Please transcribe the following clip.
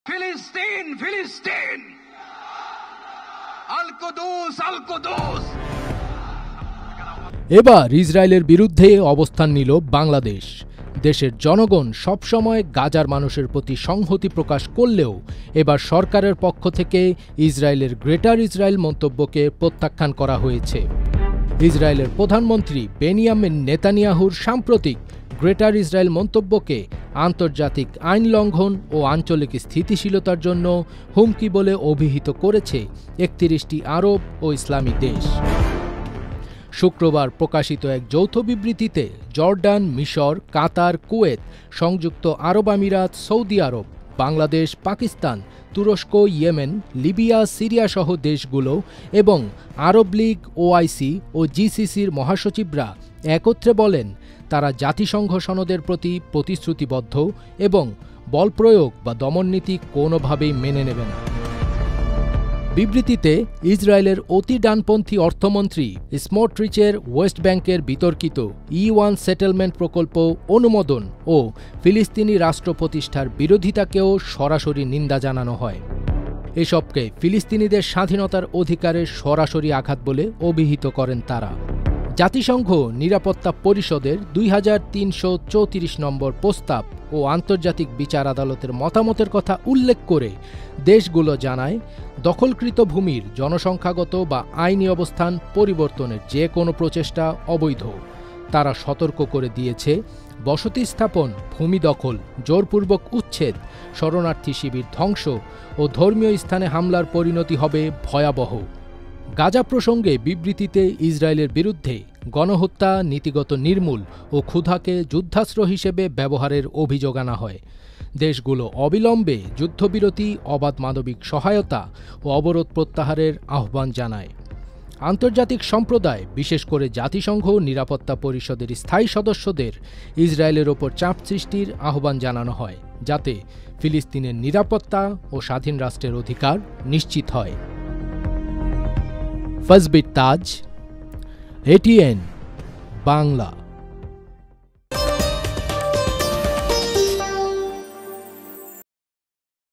ফিলিস্তিন ফিলিস্তিন, আল কুদুস আল কুদুস। এবার ইসরায়েলের বিরুদ্ধে অবস্থান নিল বাংলাদেশ। দেশের জনগণ সবসময় গাজার মানুষের প্রতি সংহতি প্রকাশ করলেও এবার সরকারের পক্ষ থেকে ইসরায়েলের গ্রেটার ইসরায়েল মন্তব্যকে প্রত্যাখ্যান করা হয়েছে। ইসরায়েলের প্রধানমন্ত্রী বেনিয়ামিন নেতানিয়াহুর সাম্প্রতিক গ্রেটার ইসরায়েল মন্তব্যকে আন্তর্জাতিক আইন লঙ্ঘন ও আঞ্চলিক স্থিতিশীলতার জন্য হুমকি বলে অভিহিত করেছে ৩১টি আরব ও ইসলামী দেশ। শুক্রবার প্রকাশিত এক যৌথ বিবৃতিতে জর্ডান, মিশর, কাতার, কুয়েত, সংযুক্ত আরব আমিরাত, সৌদি আরব, বাংলাদেশ, পাকিস্তান, তুরস্ক, ইয়েমেন, লিবিয়া, সিরিয়া সহ দেশগুলো এবং আরব লীগ, ওআইসি ও জিসিসির মহাসচিবরা একত্রে বলেন তারা জাতিসংঘ সনদের প্রতি প্রতিশ্রুতিবদ্ধ এবং বলপ্রয়োগ বা দমননীতি কোনোভাবেই মেনে নেবে না। বিবৃতিতে ইসরায়েলের অতি ডানপন্থী অর্থমন্ত্রী স্মোট্রিচের ওয়েস্ট ব্যাংকের বিতর্কিত E1 সেটেলমেন্ট প্রকল্প অনুমোদন ও ফিলিস্তিনি রাষ্ট্র প্রতিষ্ঠার বিরোধিতাকেও সরাসরি নিন্দা জানানো হয়। এসবকে ফিলিস্তিনিদের স্বাধীনতার অধিকারের সরাসরি আঘাত বলে অভিহিত করেন তারা। জাতিসংঘ নিরাপত্তা পরিষদের 2334 নম্বর প্রস্তাব ও আন্তর্জাতিক বিচার আদালতের মতামতের কথা উল্লেখ করে দেশগুলো জানায়, দখলকৃত ভূমির জনসংখ্যাগত বা আইনি অবস্থান পরিবর্তনের যে কোনো প্রচেষ্টা অবৈধ। তারা সতর্ক করে দিয়েছে, বসতি স্থাপন, ভূমি দখল, জোরপূর্বক উচ্ছেদ, শরণার্থী শিবির ধ্বংস ও ধর্মীয় স্থানে হামলার পরিণতি হবে ভয়াবহ। গাজা প্রসঙ্গে বিবৃতিতে ইসরায়েলের বিরুদ্ধে গণহত্যা, নীতিগত নির্মূল ও ক্ষুধাকে যুদ্ধাস্ত্র হিসেবে ব্যবহারের অভিযোগ আনা হয়। দেশগুলো অবিলম্বে যুদ্ধবিরতি, অবাধ মানবিক সহায়তা ও অবরোধ প্রত্যাহারের আহ্বান জানায়। আন্তর্জাতিক সম্প্রদায়, বিশেষ করে জাতিসংঘ নিরাপত্তা পরিষদের স্থায়ী সদস্যদের ইসরায়েলের ওপর চাপ সৃষ্টির আহ্বান জানানো হয়, যাতে ফিলিস্তিনের নিরাপত্তা ও স্বাধীন রাষ্ট্রের অধিকার নিশ্চিত হয়। ফজবির তাজ, ATN বাংলা।